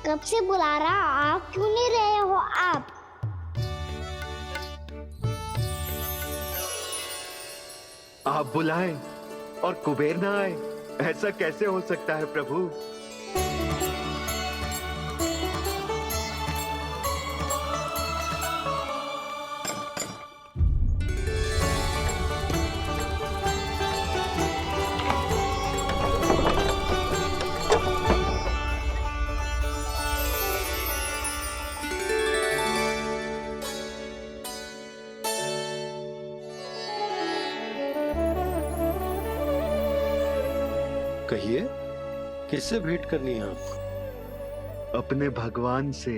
कब से बुला रहा, आप क्यों नहीं रहे हो आप? आप बुलाएं और कुबेर ना आए, ऐसा कैसे हो सकता है प्रभु? कहिए, किससे भेंट करनी है आपको? अपने भगवान से।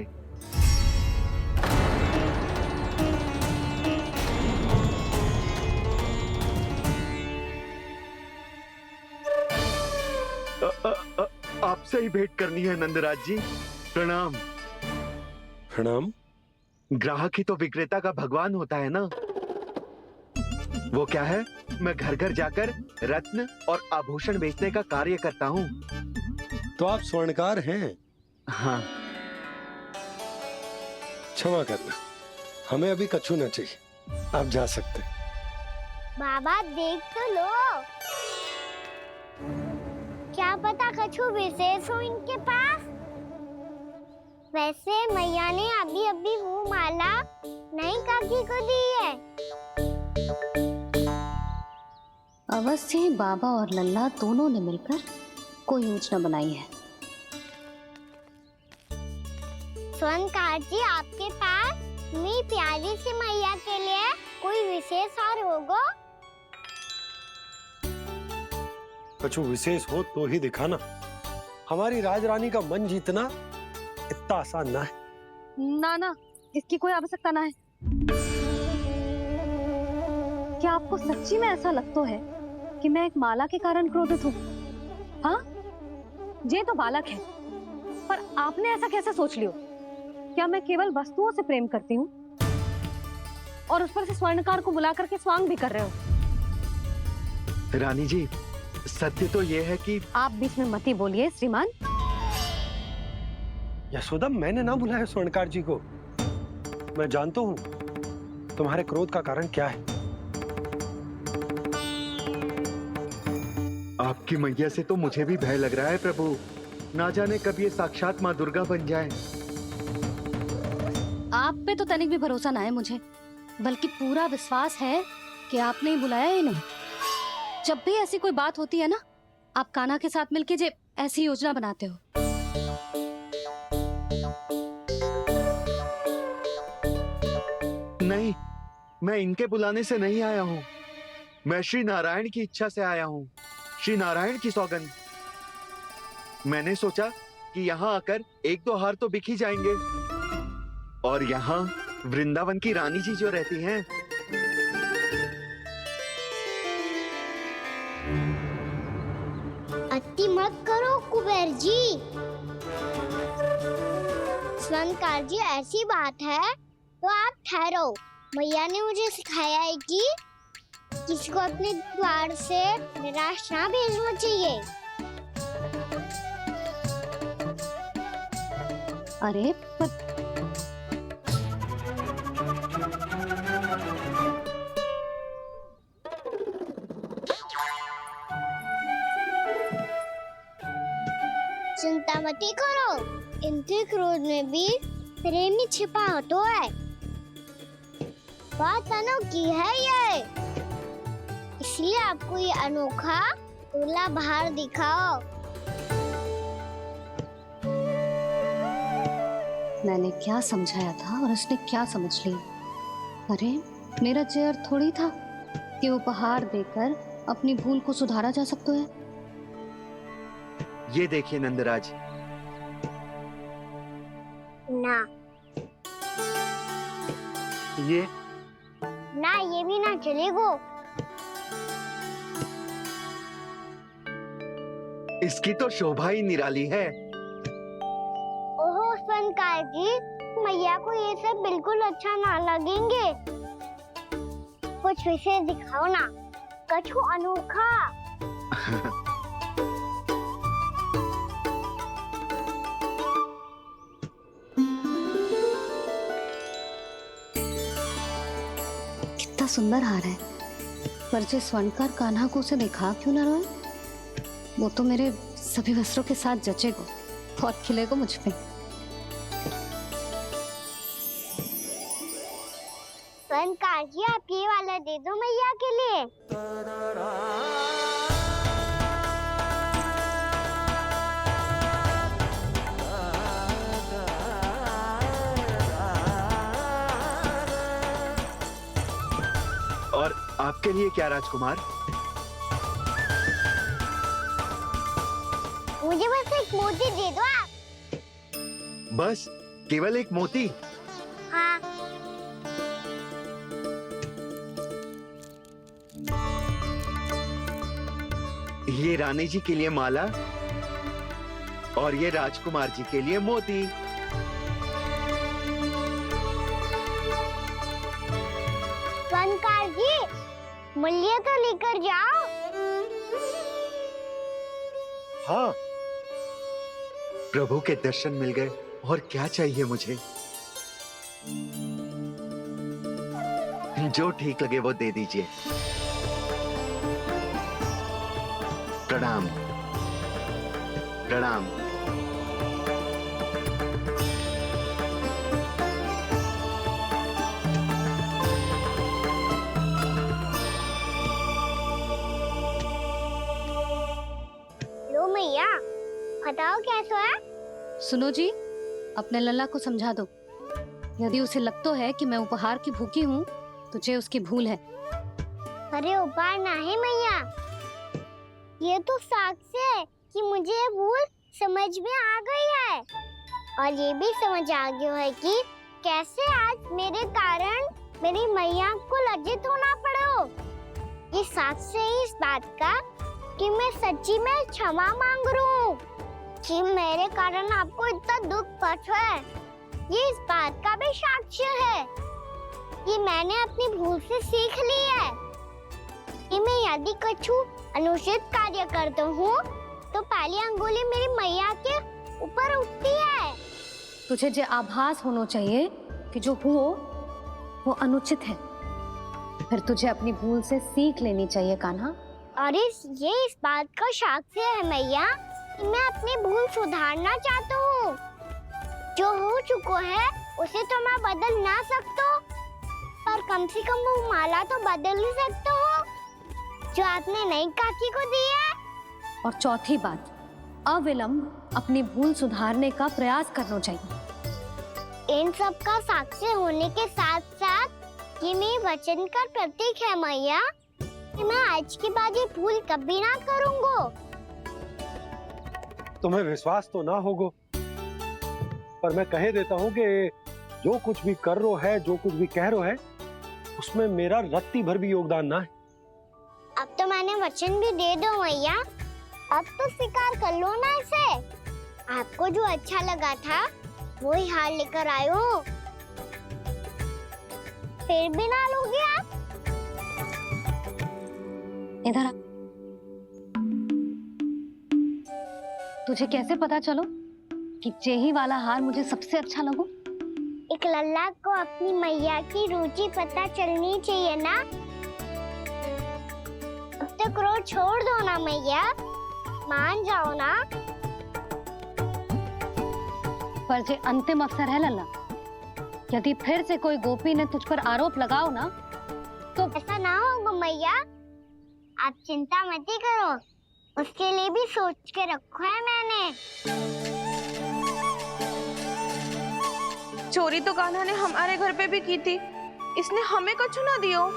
आपसे ही भेंट करनी है नंदराज जी। प्रणाम। प्रणाम। ग्राहक ही तो विक्रेता का भगवान होता है ना। वो क्या है, मैं घर घर जाकर रत्न और आभूषण बेचने का कार्य करता हूँ। तो आप स्वर्णकार हैं? हाँ। क्षमा करना, हमें अभी कछु न चाहिए, आप जा सकते हैं। बाबा देख तो लो, क्या पता कछु विशेष हो इनके पास। वैसे मैया ने अभी अभी वो माला नई काकी को दी है। अवश्य ही बाबा और लल्ला दोनों ने मिलकर कोई योजना बनाई है। स्वर्णकार जी, आपके पास मेरी प्यारी सी मैया के लिए कोई विशेष और होगा? कछु विशेष हो तो ही दिखाना। हमारी राजरानी का मन जीतना इतना आसान ना है। ना ना, इसकी कोई आवश्यकता ना है। क्या आपको सच्ची में ऐसा लगता है कि मैं एक माला के कारण क्रोधित हूँ? हाँ, ये तो बालक है, पर आपने ऐसा कैसे सोच लियो? क्या मैं केवल वस्तुओं से प्रेम करती हूँ और उस पर से स्वर्णकार को बुला करके स्वांग भी कर रहे हो? रानी जी, सत्य तो ये है कि आप बीच में मत ही बोलिए श्रीमान। यशोदा, मैंने ना बुलाया स्वर्णकार जी को। मैं जानता हूँ तुम्हारे क्रोध का कारण क्या है। आपकी मैया से तो मुझे भी भय लग रहा है प्रभु। ना जाने कब ये साक्षात माँ दुर्गा बन जाए। आप पे तो तनिक भी भरोसा ना है मुझे, बल्कि पूरा विश्वास है कि आपने ही बुलाया ही नहीं। जब भी ऐसी कोई बात होती है ना, आप कान्हा के साथ मिलके जे ऐसी योजना बनाते हो। नहीं, मैं इनके बुलाने से नहीं आया हूँ। मैं श्री नारायण की इच्छा से आया हूँ। श्री नारायण की सौगंध। मैंने सोचा कि यहाँ आकर एक दो हार तो बिक ही जाएंगे। और यहाँ वृंदावन की रानी जी जो रहती हैं, अति मत करो कुबेर जी। स्वर्णकार जी, ऐसी बात है तो आप ठहरो। मैया ने मुझे सिखाया है कि किसी को अपने द्वार से निराश ना भेजना चाहिए। अरे पर चिंता मत करो, इनके क्रोध में भी प्रेम ही छिपा तो है। बात अनोखी है ये, इसलिए आपको ये अनोखा दूल्हा बाहर दिखाओ। मैंने क्या समझाया था और उसने क्या समझ लिया? अरे मेरा चेयर थोड़ी था कि उपहार देकर अपनी भूल को सुधारा जा सकता है। ये देखिए नंदराज। ना ये ना, ये भी ना चलेगो। इसकी तो शोभा ही निराली है। ओहो स्वर्णकार जी, मैया को ये सब बिल्कुल अच्छा ना लगेंगे। कुछ विशेष दिखाओ ना, कछु अनोखा। कितना सुंदर हार है, पर जो स्वर्णकार कान्हा को उसे दिखा क्यों ना रोए? वो तो मेरे सभी वस्त्रों के साथ जचेगा, बहुत खिलेगा मुझ पे। स्वर्णकार जी, आप ये वाला दे दो मैया के लिए। और आपके लिए क्या राजकुमार? मुझे बस एक मोती दे दो आप। बस केवल एक मोती? हाँ। ये रानी जी के लिए माला और ये राजकुमार जी के लिए मोती। स्वर्णकार जी, मूल्य तो लेकर जाओ। हाँ, प्रभु के दर्शन मिल गए, और क्या चाहिए मुझे? जो ठीक लगे वो दे दीजिए। प्रणाम प्रणाम। लो मैया, बताओ कैसा है? सुनो जी, अपने लल्ला को समझा दो। यदि उसे लगता है कि मैं उपहार की भूखी हूँ, तो ये उसकी भूल है। अरे उपहार ना है मैया, ये तो साक्ष्य है कि मुझे ये भूल समझ में आ गई है, और ये भी समझ आ गया है कि कैसे आज मेरे कारण मेरी मैया को लज्जित होना पड़ो। ये साक्ष्य है इस बात का कि मैं सच्ची में क्षमा मांग रहा हूँ कि मेरे कारण आपको इतना दुख पहुंचा है। ये इस बात का भी साक्ष्य है कि मैंने अपनी भूल से सीख ली है कि मैं यदि कुछ अनुचित कार्य करता हूँ तो पहली अंगुली मेरी मैया के ऊपर उठती है। तुझे जो आभास होना चाहिए कि जो हुआ वो अनुचित है, फिर तुझे अपनी भूल से सीख लेनी चाहिए कान्हा। और ये इस बात का साक्ष्य है मैया कि मैं अपनी भूल सुधारना चाहता हूँ। जो हो चुका है उसे तो मैं बदल ना सकता, पर कम से कम वो माला तो बदल ही सकता हूँ जो आपने नई काकी को दी है। और चौथी बात, अविलंब अपनी भूल सुधारने का प्रयास करना चाहिए। इन सब का साक्षी होने के साथ साथ ये मेरे वचन का प्रतीक है मैया कि मैं आज के बाद ये भूल कभी ना करूँगा। तुम्हें विश्वास तो ना होगा, पर मैं कह देता हूँ कि जो कुछ भी कर रो है, जो कुछ भी कह रो है, उसमें मेरा रत्ती भर भी योगदान ना है। अब तो मैंने वचन भी दे दो मैया, अब तो स्वीकार कर लो ना इसे। आपको जो अच्छा लगा था वो ही हार लेकर आयो, फिर भी ना लोगे आप? इधर आ। तुझे कैसे पता चलो कि यही वाला हार मुझे सबसे अच्छा लगो? एक लल्ला को अपनी मैया की रुचि पता चलनी चाहिए ना। अब तक क्रोध छोड़ दो ना मैया, मान जाओ ना। पर ये अंतिम अवसर है लल्ला, यदि फिर से कोई गोपी ने तुझ पर आरोप लगाओ ना तो ऐसा ना होगा मैया, आप चिंता मत ही करो, उसके लिए भी सोच के रखा है मैंने। चोरी तो कान्हा ने हमारे घर पे भी की थी, इसने हमें कछु ना दियो।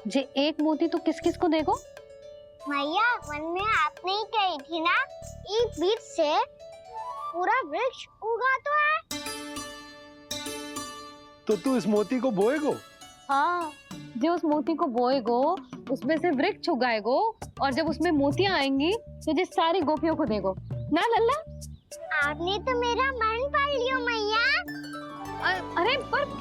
जे एक मोती तो किस किस को देगो? मैया, मन में आपने ही कही थी ना, एक बीज से पूरा वृक्ष उगा तो है। तो तू इस मोती को बोएगो? हाँ, जो उस मोती को बोएगो उसमें से वृक्ष उगाएगो, और जब उसमें मोतियां आएंगी तो जिस सारी गोपियों को देगो ना लल्ला। आपने तो मेरा मन पढ़ लियो मैया। अरे पर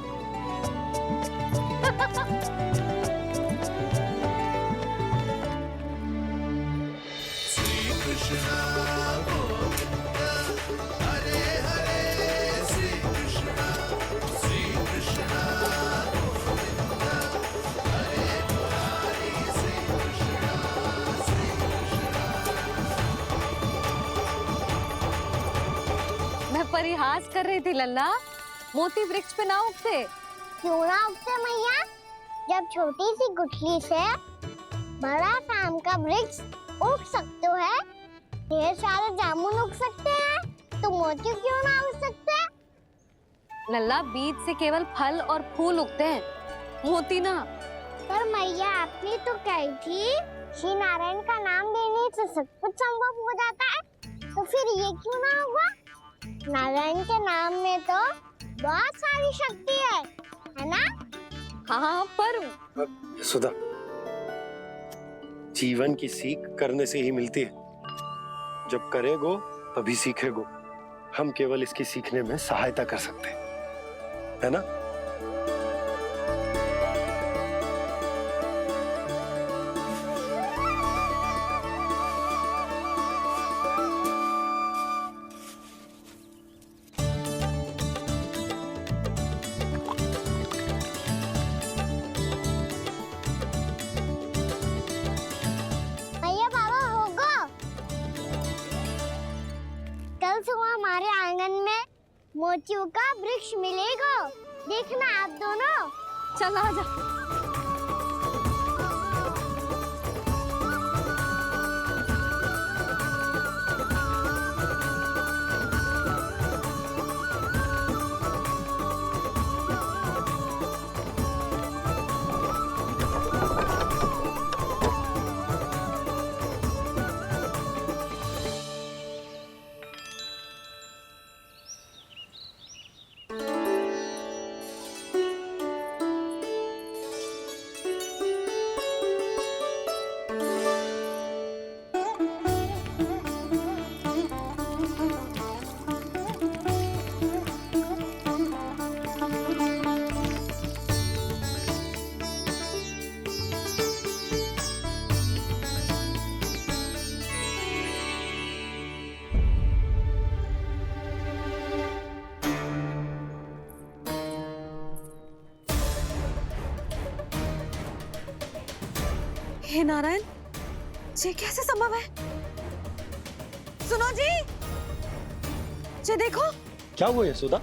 Krishna Govinda Hare Hare Sri परिहास कर रही थी लल्ला। मोती वृक्ष पे ना उगते। क्यों ना उगते मैया? जब छोटी सी गुठली से बड़ा आम का वृक्ष उग सकते है, ढेर सारे जामुन उग सकते हैं, तो मोती क्यों ना उग सकते? लल्ला, बीज से केवल फल और फूल उगते हैं, मोती ना। पर मैया आपने तो कही थी श्री नारायण का नाम लेने से सब कुछ संभव हो जाता है, तो फिर ये क्यों ना हुआ? नारायण के नाम में तो बहुत सारी शक्ति है ना? हाँ, पर सुधा, जीवन की सीख करने से ही मिलती है। जब करेगो तभी सीखेगो। हम केवल इसकी सीखने में सहायता कर सकते हैं, है ना? भैया बाबा होगो, कल सुबह हमारे आंगन में मोतियों का वृक्ष मिलेगा। देखना आप दोनों। चल आजा। हे नारायण, ये कैसे संभव है? सुनो जी, ये देखो। क्या हुआ यशोदा?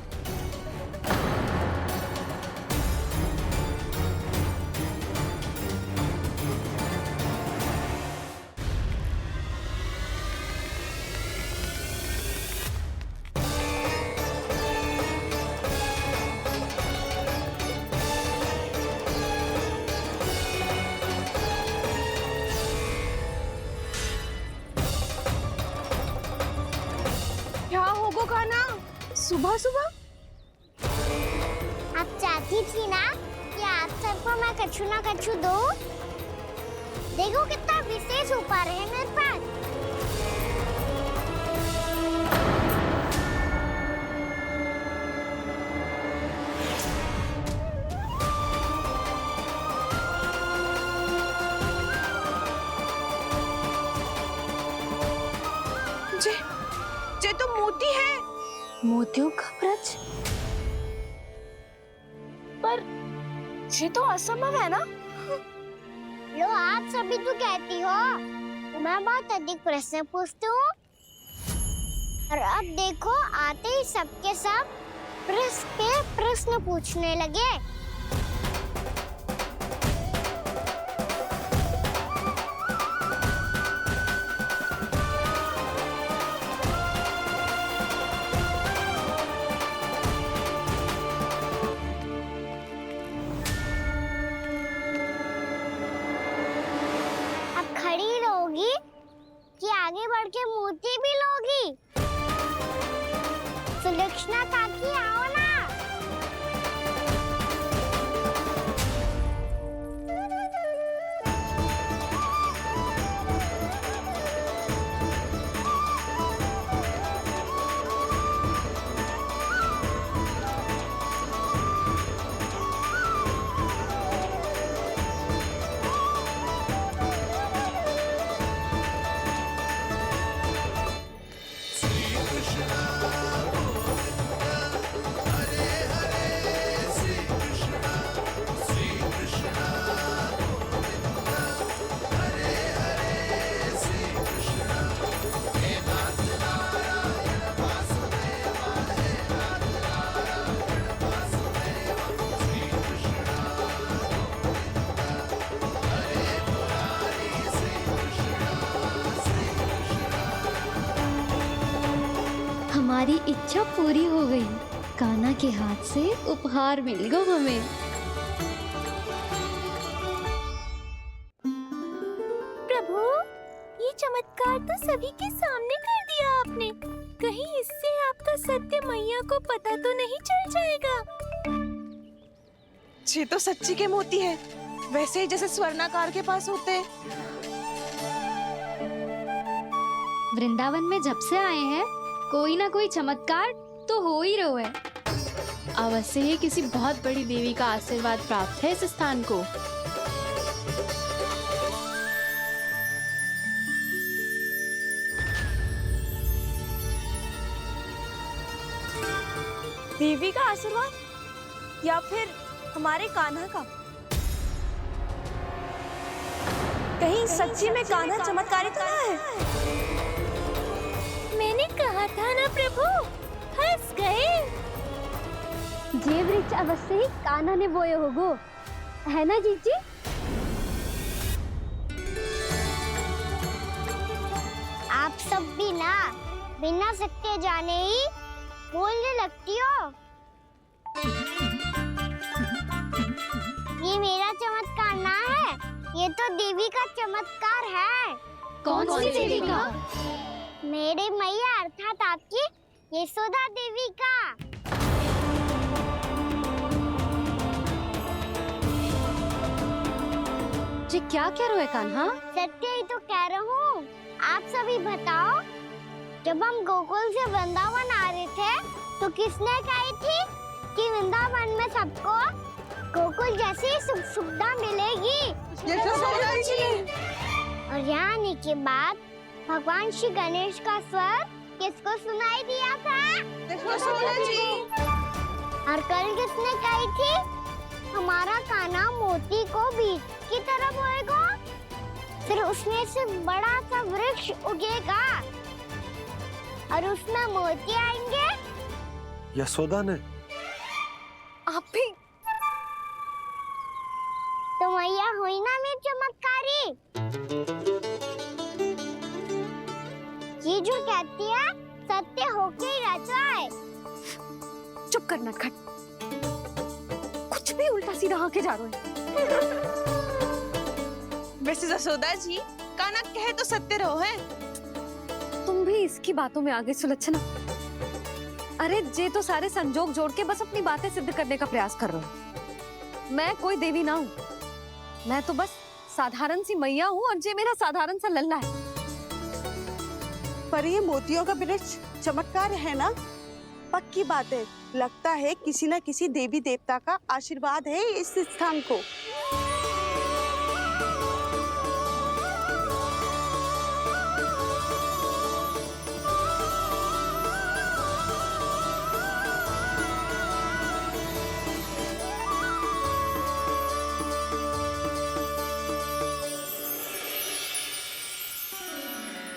क्या होगो का ना सुबह सुबह? आप चाहती थी ना कि आज सबको मैं कछु ना कछु दूं? देखो कितना विशेष उपहार है मेरे पास। ये तो मोती है। मोतियों का वृक्ष? पर ये तो असंभव है ना? लो, आप सभी तो कहती हो, मैं बहुत अधिक प्रश्न पूछती हूँ, और अब देखो आते ही सबके सब प्रश्न पे प्रश्न पूछने लगे। खड़ी रहोगी कि आगे बढ़ के मोती भी लोगी? सुलक्षणा काकी आओ ना। हमारी इच्छा पूरी हो गई। कान्हा के हाथ से उपहार मिल गया हमें। प्रभु, ये चमत्कार तो सभी के सामने कर दिया आपने। कहीं इससे आपका सत्य मैया को पता तो नहीं चल जाएगा? ये तो सच्ची के मोती है, वैसे ही जैसे स्वर्णाकार के पास होते हैं। वृंदावन में जब से आए हैं कोई ना कोई चमत्कार तो हो ही रहा है। अवश्य ही किसी बहुत बड़ी देवी का आशीर्वाद प्राप्त है इस स्थान को। देवी का आशीर्वाद या फिर हमारे कान्हा का? कहीं सच्ची में कान्हा चमत्कारी तो ना है? मैंने कहा था ना प्रभु, फंस गए। ये वृक्ष अवश्य ही कान्हा ने बोए होगो, है ना जीजी? आप सब भी ना बिना सत्य जाने ही बोलने लगती हो। ये मेरा चमत्कार ना है, ये तो देवी का चमत्कार है। कौन सी देवी का? मेरे मैया अर्थात आपकी यशोदा देवी का। जी क्या कह रहे हो कान्हा? सत्य ही तो कह रहा हूँ। आप सभी बताओ, जब हम गोकुल से वृंदावन आ रहे थे तो किसने कही थी कि वृंदावन में सबको गोकुल जैसी सुख सुविधा मिलेगी? और यहाँ आने के बाद भगवान श्री गणेश का स्वर किसको सुनाई दिया था? और कल किसने कही थी हमारा कान्हा मोती को बीज की तरह बोएगा, फिर उसमें से बड़ा सा वृक्ष उगेगा और उसमें मोती आएंगे? यशोदा ने? आप भी तो मैया हुई ना मेरी चमत्कारी। ये जो कहती है सत्य होके ही रहता है। चुप कर नटखट, कुछ भी उल्टा सीधा आके जा रहे हो। वैसे यशोदा जी, कान्हा कहे तो सत्य रहो है। तुम भी इसकी बातों में आगे सुलझना। अरे जे तो सारे संजोग जोड़ के बस अपनी बातें सिद्ध करने का प्रयास कर रहे हो। मैं कोई देवी ना हूँ, मैं तो बस साधारण सी मैया हूँ और जे मेरा साधारण सा लल्ला है। पर ये मोतियों का वृक्ष चमत्कार है ना? पक्की बात है, लगता है किसी न किसी देवी देवता का आशीर्वाद है इस स्थान को।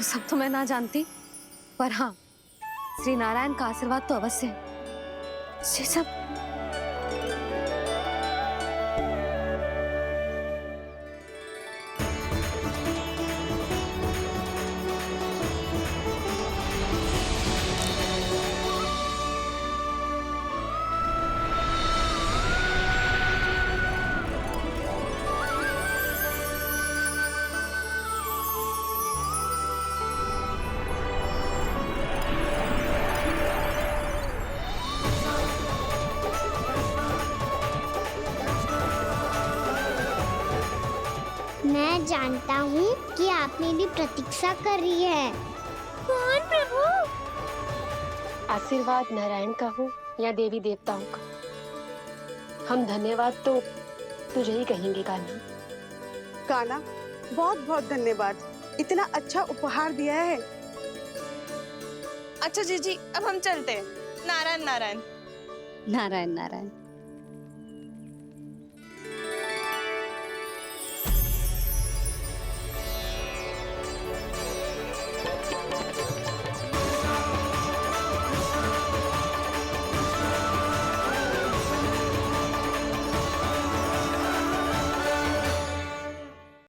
सब तो मैं ना जानती, पर हाँ, श्री नारायण का आशीर्वाद तो अवश्य है। ये सब मैं जानता हूँ कि आप मेरी प्रतीक्षा कर रही है। कौन प्रभु? आशीर्वाद नारायण का हो या देवी देवताओं का, हम धन्यवाद तो तुझे ही कहेंगे कान्हा। कान्हा, बहुत बहुत धन्यवाद, इतना अच्छा उपहार दिया है। अच्छा जीजी, अब हम चलते हैं। नारायण नारायण। नारायण नारायण।